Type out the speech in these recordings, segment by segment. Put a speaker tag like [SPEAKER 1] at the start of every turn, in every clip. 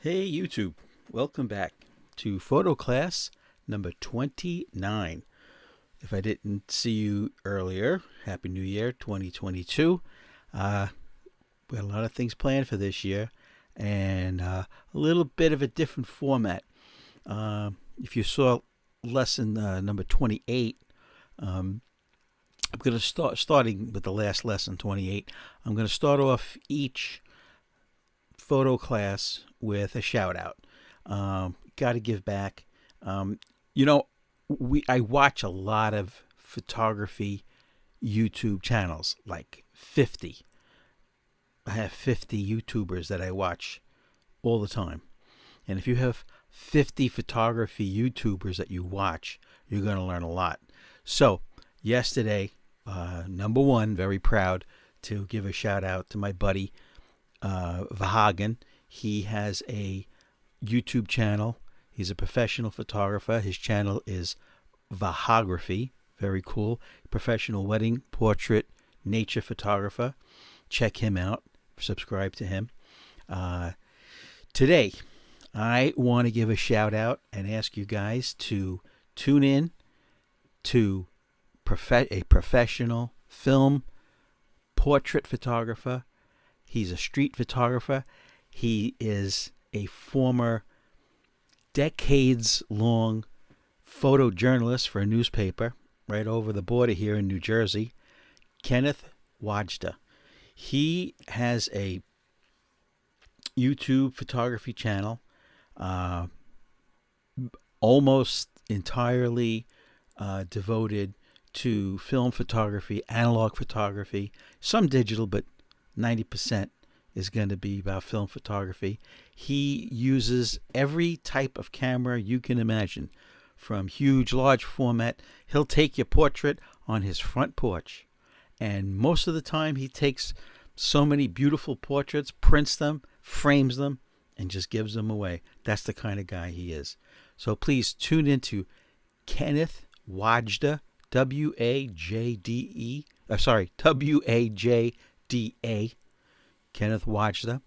[SPEAKER 1] Hey YouTube, welcome back to photo class number 29. If I didn't see you earlier, Happy New Year 2022. We had a lot of things planned for this year and a little bit of a different format. If you saw lesson number 28, I'm going to starting with the last lesson 28. I'm going to start off each photo class with a shout out. Got to give back. You know, I watch a lot of photography YouTube channels, like 50. I have 50 YouTubers that I watch all the time. And if you have 50 photography YouTubers that you watch, you're going to learn a lot. So yesterday, number one, very proud to give a shout out to my buddy Vahagan. He has a YouTube channel. He's a professional photographer. His channel is Vahography. Very cool. Professional wedding, portrait, nature photographer. Check him out. Subscribe to him. Today, I want to give a shout out and ask you guys to tune in to a professional film portrait photographer. He's a street photographer. He is a former decades-long photojournalist for a newspaper right over the border here in New Jersey, Kenneth Wajda. He has a YouTube photography channel almost entirely devoted to film photography, analog photography, some digital, but 90% is going to be about film photography. He uses every type of camera you can imagine, from huge, large format. He'll take your portrait on his front porch, and most of the time he takes so many beautiful portraits, prints them, frames them, and just gives them away. That's the kind of guy he is. So please tune into Kenneth Wajda, W-A-J-D-A, Kenneth Wajda.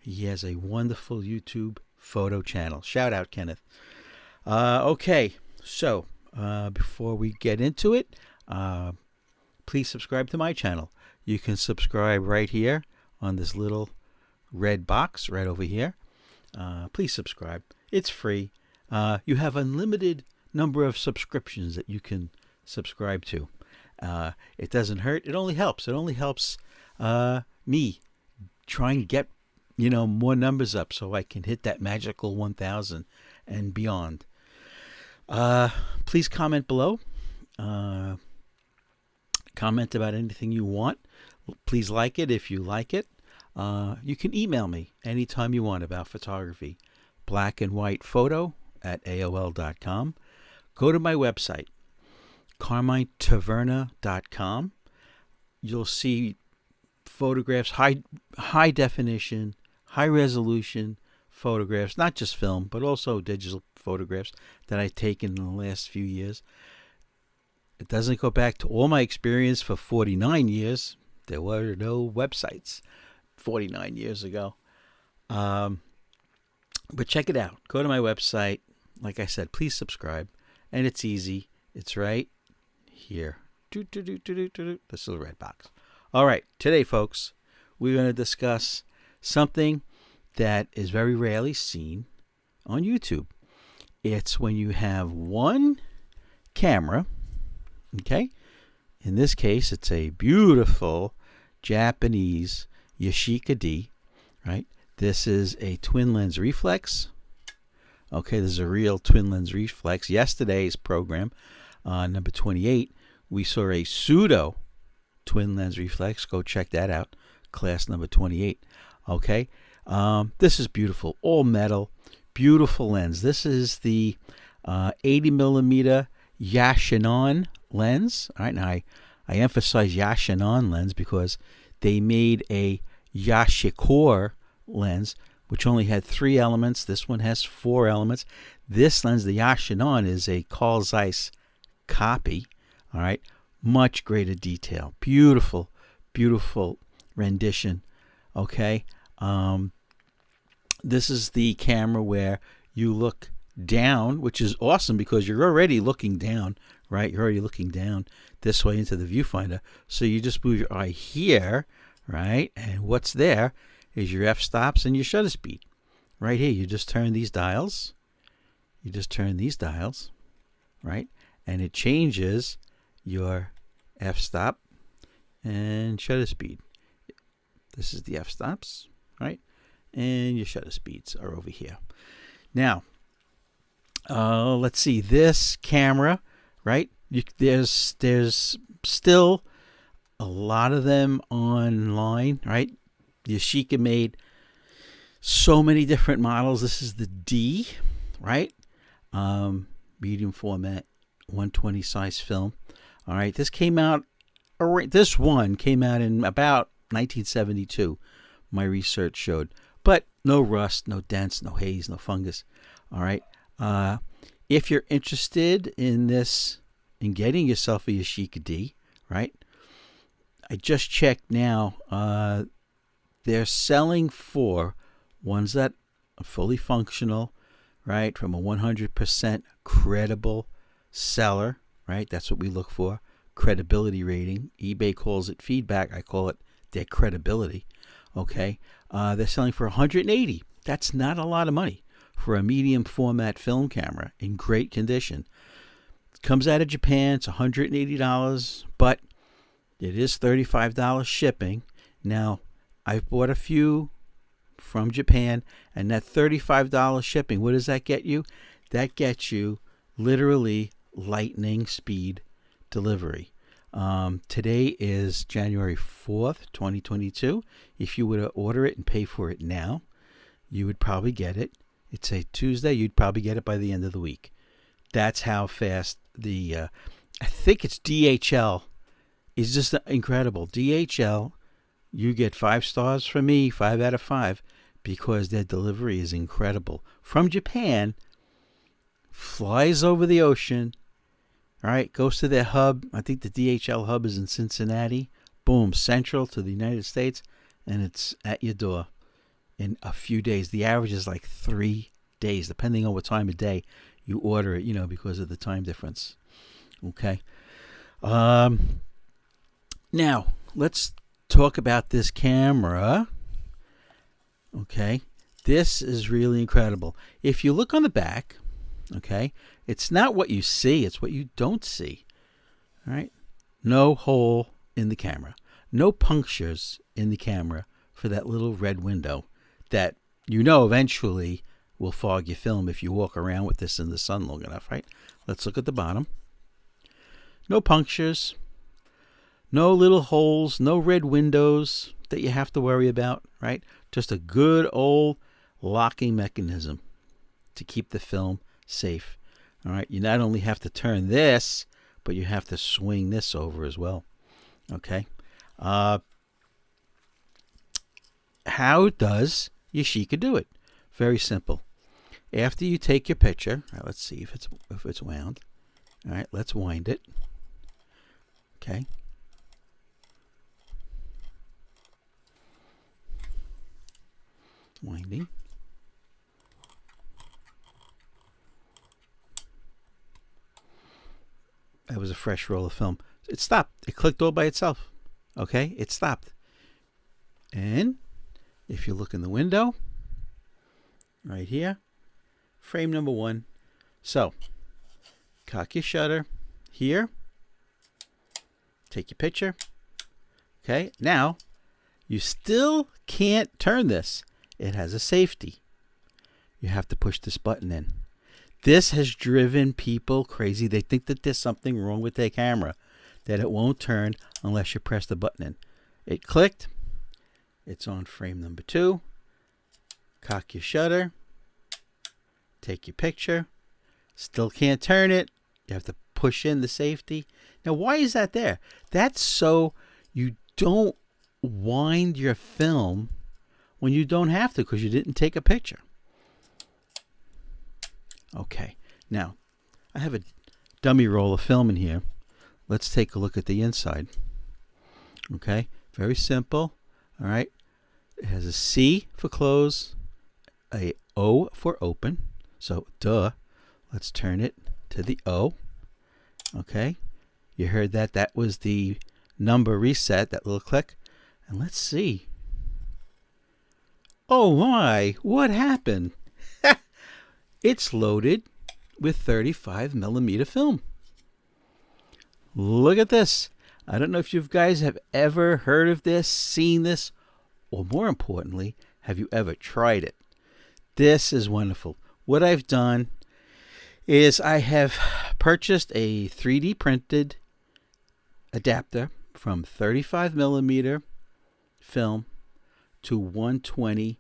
[SPEAKER 1] He has a wonderful YouTube photo channel. Shout out, Kenneth. Okay, so before we get into it, please subscribe to my channel. You can subscribe right here on this little red box right over here. Please subscribe. It's free. You have unlimited number of subscriptions that you can subscribe to. It doesn't hurt. It only helps. It only helps me try and get more numbers up so I can hit that magical 1,000 and beyond. Please comment below. Comment about anything you want. Please like it if you like it. You can email me anytime you want about photography. blackandwhitephoto@aol.com. Go to my website, carminetaverna.com. You'll see photographs, high definition, high resolution photographs, not just film, but also digital photographs that I've taken in the last few years. It doesn't go back to all my experience for 49 years. There were no websites 49 years ago. But check it out. Go to my website. Like I said, please subscribe. And it's easy. It's right here. This little red box. All right. Today, folks, we're going to discuss something that is very rarely seen on YouTube. It's when you have one camera. Okay. In this case, it's a beautiful Japanese Yashica D, right? This is a twin lens reflex. Okay, this is a real twin lens reflex. Yesterday's program, number 28, we saw a pseudo twin lens reflex. Go check that out, class number 28. Okay, this is beautiful, all metal, beautiful lens. This is the 80 millimeter Yashica lens. All right, now I emphasize Yashica lens because they made a Yashica lens which only had 3 elements. This one has 4 elements. This lens, the Yashica, is a Carl Zeiss copy. All right, much greater detail. Beautiful, beautiful rendition. Okay, This is the camera where you look down, which is awesome because you're already looking down, right? You're already looking down this way into the viewfinder. So you just move your eye here, right? And what's there is your f-stops and your shutter speed. Right here, you just turn these dials. You just turn these dials, right? And it changes your f-stop and shutter speed. This is the f-stops, right? And your shutter speeds are over here. Now, let's see. This camera, right? There's still a lot of them online, right? Yashica made so many different models. This is the D, right? Medium format, 120 size film. All right, this came out. This one came out in about 1972. My research showed, but no rust, no dents, no haze, no fungus. All right. If you're interested in this, in getting yourself a Yashica D, right? I just checked now. They're selling for ones that are fully functional, right? From a 100% credible seller, right? That's what we look for. Credibility rating. eBay calls it feedback. I call it their credibility. Okay. They're selling for $180. That's not a lot of money for a medium format film camera in great condition. It comes out of Japan. It's $180, but it is $35 shipping. Now, I've bought a few from Japan, and that $35 shipping, what does that get you? That gets you literally lightning speed delivery. Today is January 4th, 2022. If you were to order it and pay for it now, you would probably get it. It's a Tuesday. You'd probably get it by the end of the week. That's how fast I think it's DHL, is just incredible. DHL, you get 5 stars from me, 5 out of 5, because their delivery is incredible. From Japan, flies over the ocean, all right, goes to their hub. I think the DHL hub is in Cincinnati. Boom, central to the United States, and it's at your door in a few days. The average is like 3 days, depending on what time of day you order it, because of the time difference. Okay. Now, let's talk about this camera. Okay. This is really incredible. If you look on the back, okay, it's not what you see, it's what you don't see. All right. No hole in the camera. No punctures in the camera for that little red window that eventually will fog your film if you walk around with this in the sun long enough, right? Let's look at the bottom. No punctures. No little holes, no red windows that you have to worry about, right? Just a good old locking mechanism to keep the film safe. All right, you not only have to turn this, but you have to swing this over as well. Okay. How does Yashica do it? Very simple. After you take your picture, all right, let's see if it's wound. All right, let's wind it. Okay. Winding. That was a fresh roll of film. It stopped. It clicked all by itself. Okay, it stopped. And if you look in the window, right here, frame number 1. So, cock your shutter here. Take your picture. Okay, now you still can't turn this. It has a safety. You have to push this button in. This has driven people crazy. They think that there's something wrong with their camera, that it won't turn unless you press the button in. It clicked. It's on frame number 2. Cock your shutter. Take your picture. Still can't turn it. You have to push in the safety. Now, why is that there? That's so you don't wind your film when you don't have to because you didn't take a picture. Okay, now I have a dummy roll of film in here. Let's take a look at the inside. Okay, very simple. All right, it has a C for close, a O for open. So duh. Let's turn it to the O. Okay. You heard that? That was the number reset, that little click. And let's see. Oh my, what happened? It's loaded with 35 millimeter film. Look at this. I don't know if you guys have ever heard of this, seen this, or more importantly, have you ever tried it? This is wonderful. What I've done is I have purchased a 3D printed adapter from 35 millimeter film to 120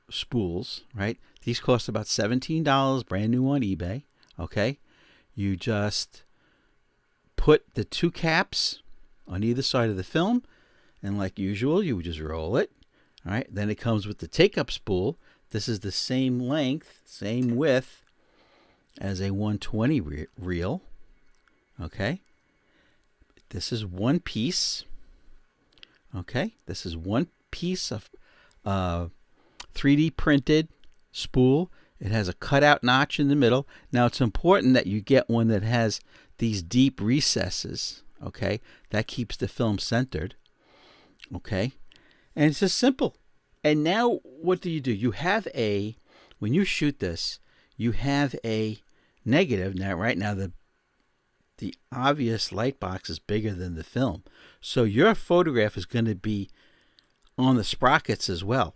[SPEAKER 1] spools, right? These cost about $17, brand new on eBay, okay? You just put the two caps on either side of the film, and like usual, you just roll it, all right? Then it comes with the take-up spool. This is the same length, same width as a 120 reel, okay? This is one piece, okay? This is one piece of 3D printed spool. It has a cutout notch in the middle. Now it's important that you get one that has these deep recesses, okay? That keeps the film centered, okay? And it's just simple. And now what do? You have when you shoot this, you have a negative. Now, right now, the obvious light box is bigger than the film. So your photograph is going to be on the sprockets as well.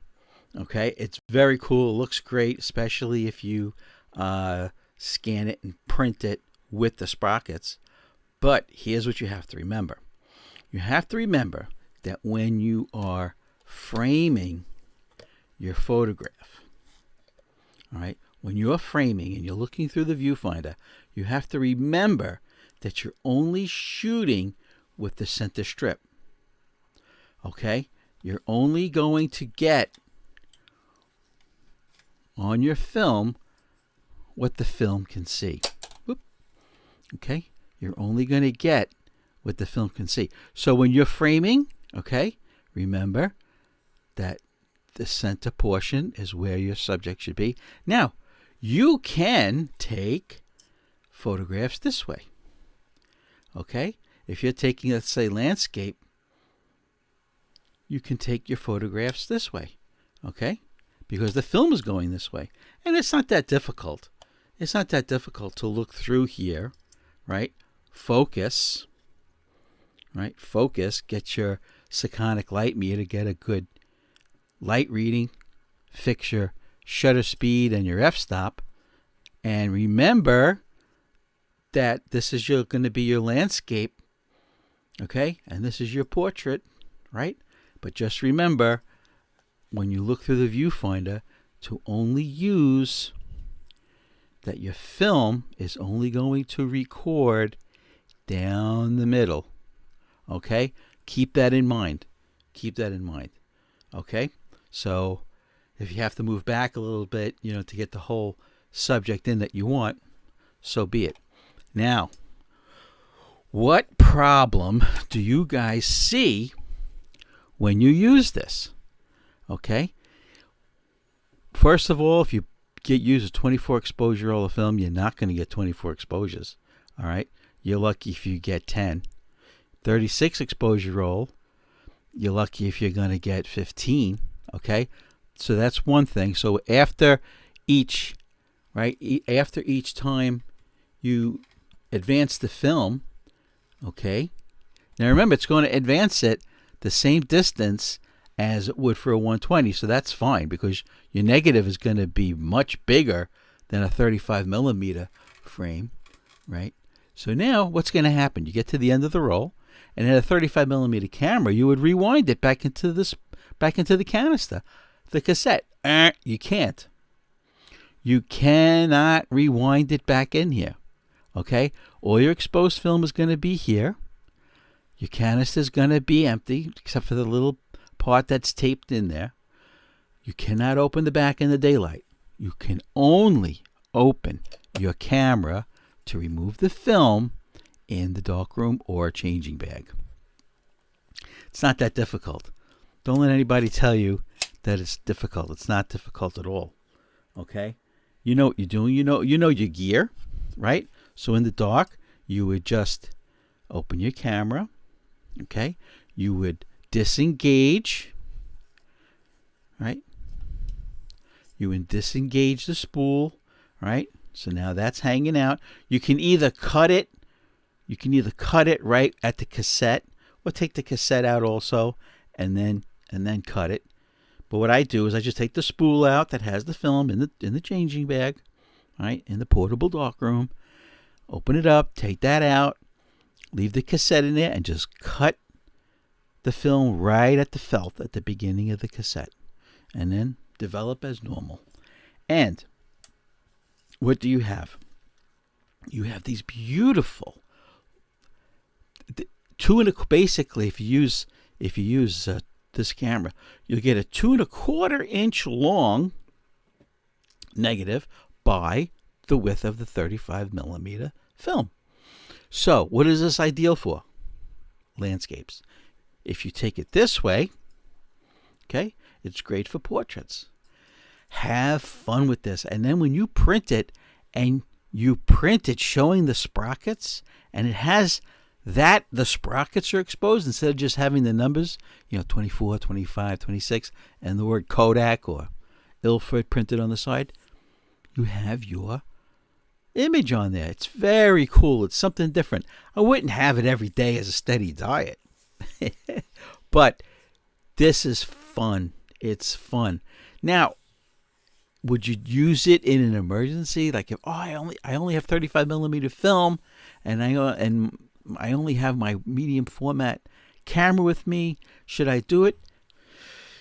[SPEAKER 1] Okay, it's very cool. It looks great, especially if you scan it and print it with the sprockets. But here's what you have to remember. You have to remember that when you are framing your photograph, all right, when you're framing and you're looking through the viewfinder, you have to remember that you're only shooting with the center strip. Okay, you're only going to get on your film what the film can see. Whoop. Okay, you're only going to get what the film can see. So when you're framing, okay, remember that the center portion is where your subject should be. Now, you can take photographs this way. Okay, if you're taking, let's say, landscape, you can take your photographs this way. Okay, because the film is going this way. And it's not that difficult. It's not that difficult to look through here, right? Focus, right? Focus, get your Sekonic light meter, get a good light reading, fix your shutter speed and your f-stop, and remember that this is going to be your landscape, okay? And this is your portrait, right? But just remember, when you look through the viewfinder, to only use that your film is only going to record down the middle, okay? Keep that in mind. Keep that in mind, okay? So if you have to move back a little bit, to get the whole subject in that you want, so be it. Now, what problem do you guys see when you use this? Okay. First of all, if you use a 24 exposure roll of film, you're not going to get 24 exposures. All right. You're lucky if you get 10. 36 exposure roll, you're lucky if you're going to get 15. Okay. So that's one thing. So after each time you advance the film, okay. Now remember, it's going to advance it the same distance as it would for a 120, so that's fine because your negative is going to be much bigger than a 35 millimeter frame, right? So now what's going to happen? You get to the end of the roll, and in a 35 millimeter camera, you would rewind it back into the canister, the cassette. You can't. You cannot rewind it back in here. Okay? All your exposed film is going to be here. Your canister is going to be empty, except for the little part that's taped in there. You cannot open the back in the daylight. You can only open your camera to remove the film in the darkroom or changing bag. It's not that difficult. Don't let anybody tell you that it's difficult. It's not difficult at all. Okay? You know what you're doing. You know your gear, right? So in the dark, you would just open your camera. Okay? You would disengage, right? You would disengage the spool, right? So now that's hanging out. You can either cut it right at the cassette, or take the cassette out also and then cut it. But what I do is I just take the spool out that has the film in the changing bag, right, in the portable darkroom. Open it up, take that out, leave the cassette in there, and just cut the film right at the felt at the beginning of the cassette, and then develop as normal. And what do you have? You have these beautiful basically, if you use this camera, you'll get a 2¼ inch long negative by the width of the 35mm film. So what is this ideal for? Landscapes. If you take it this way, okay, it's great for portraits. Have fun with this. And then when you print it, and you print it showing the sprockets, and it has that the sprockets are exposed instead of just having the numbers, 24, 25, 26, and the word Kodak or Ilford printed on the side, you have your image on there. It's very cool. It's something different. I wouldn't have it every day as a steady diet. But this is fun. It's fun. Now, would you use it in an emergency? Like if I only have 35mm film, and I only have my medium format camera with me, should I do it?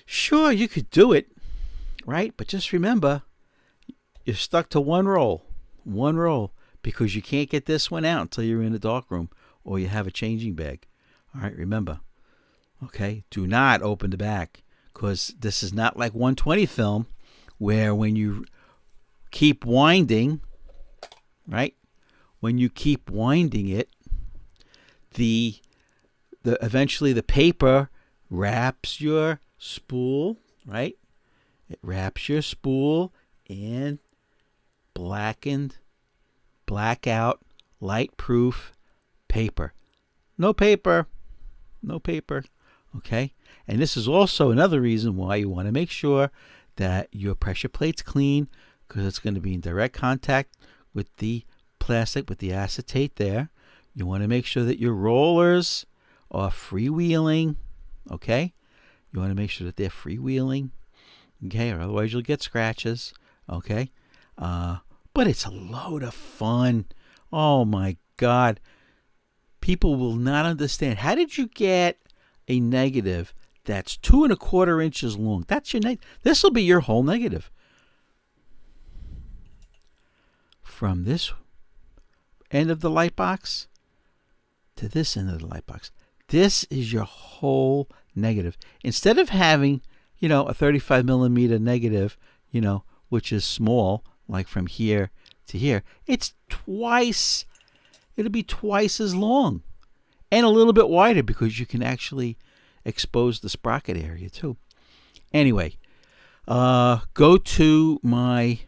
[SPEAKER 1] Sure, you could do it, right? But just remember, you're stuck to one roll, because you can't get this one out until you're in a dark room or you have a changing bag. All right, remember. Okay, do not open the back, because this is not like 120 film, where when you keep winding, right? When you keep winding it, the eventually the paper wraps your spool, right? It wraps your spool in blackout, light-proof paper. No paper. Okay? And this is also another reason why you want to make sure that your pressure plate's clean, because it's going to be in direct contact with the plastic, with the acetate there. You want to make sure that your rollers are freewheeling, okay? You want to make sure that they're freewheeling, okay? Or otherwise you'll get scratches, okay? But it's a load of fun. Oh my God. People will not understand. How did you get a negative that's 2¼ inches long? That's your negative. This will be your whole negative. From this end of the light box to this end of the light box. This is your whole negative. Instead of having, a 35mm negative, which is small, like from here to here, it'll be twice as long and a little bit wider, because you can actually expose the sprocket area too. Anyway, go to my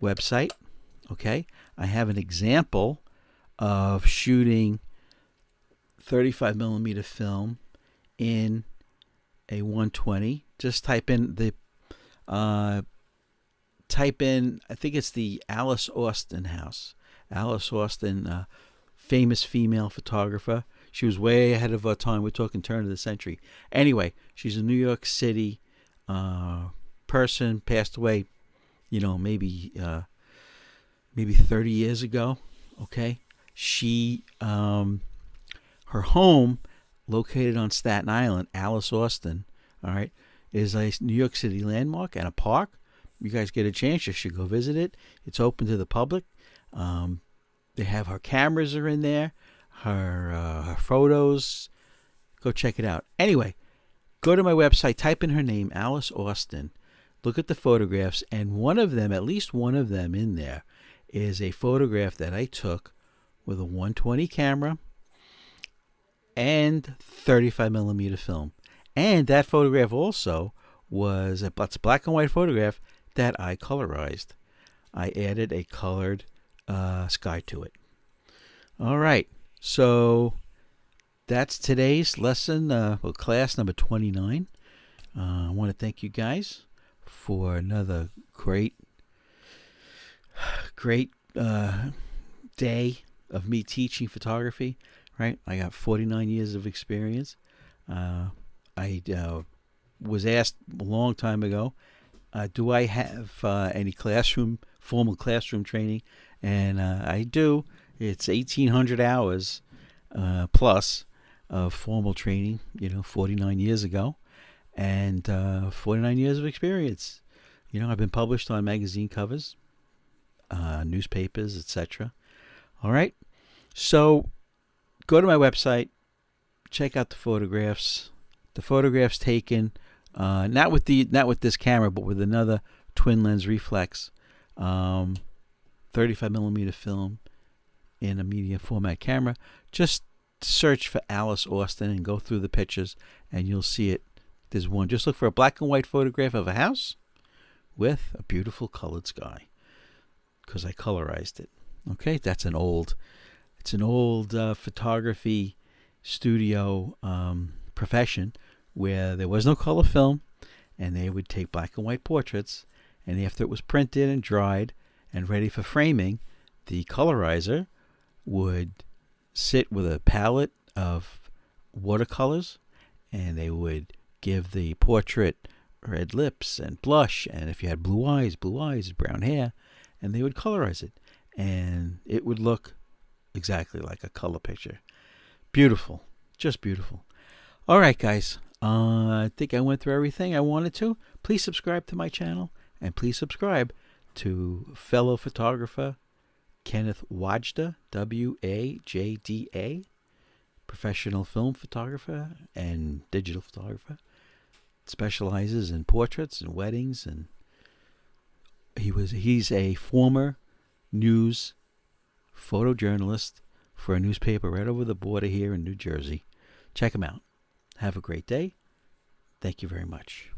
[SPEAKER 1] website. Okay, I have an example of shooting 35mm film in a 120. Just type in I think it's the Alice Austin house. Alice Austin, famous female photographer. She was way ahead of her time. We're talking turn of the century. Anyway, she's a New York City person, passed away, maybe 30 years ago. Okay, she her home, located on Staten Island, Alice Austin, all right, is a New York City landmark and a park. You guys get a chance, you should go visit it. It's open to the public. They have her cameras are in there, her photos. Go check it out. Anyway, go to my website, type in her name, Alice Austin. Look at the photographs, and one of them, at least one of them in there, is a photograph that I took with a 120 camera and 35mm film. And that photograph also was it's a black and white photograph that I colorized. I added a colored sky to it. All right, so that's today's lesson, class number 29. I want to thank you guys for another great day of me teaching photography. Right, I got 49 years of experience. I was asked a long time ago, do I have any formal classroom training? And I do. It's 1,800 hours plus of formal training, 49 years ago, and 49 years of experience. I've been published on magazine covers, newspapers, etc. All right, so go to my website, check out the photographs. The photographs taken, not with this camera, but with another twin lens reflex, 35 millimeter film in a medium format camera. Just search for Alice Austin and go through the pictures, and you'll see it. There's one. Just look for a black and white photograph of a house with a beautiful colored sky, because I colorized it. Okay, it's an old photography studio profession where there was no color film, and they would take black and white portraits, and after it was printed and dried and ready for framing, the colorizer would sit with a palette of watercolors, and they would give the portrait red lips and blush, and if you had blue eyes, brown hair, and they would colorize it, and it would look exactly like a color picture. Beautiful, just beautiful. All right, guys, I think I went through everything I wanted to. Please subscribe to my channel, and please subscribe to fellow photographer Kenneth Wajda, Wajda, professional film photographer and digital photographer. Specializes in portraits and weddings, and he's a former news photojournalist for a newspaper right over the border here in New Jersey. Check him out. Have a great day. Thank you very much.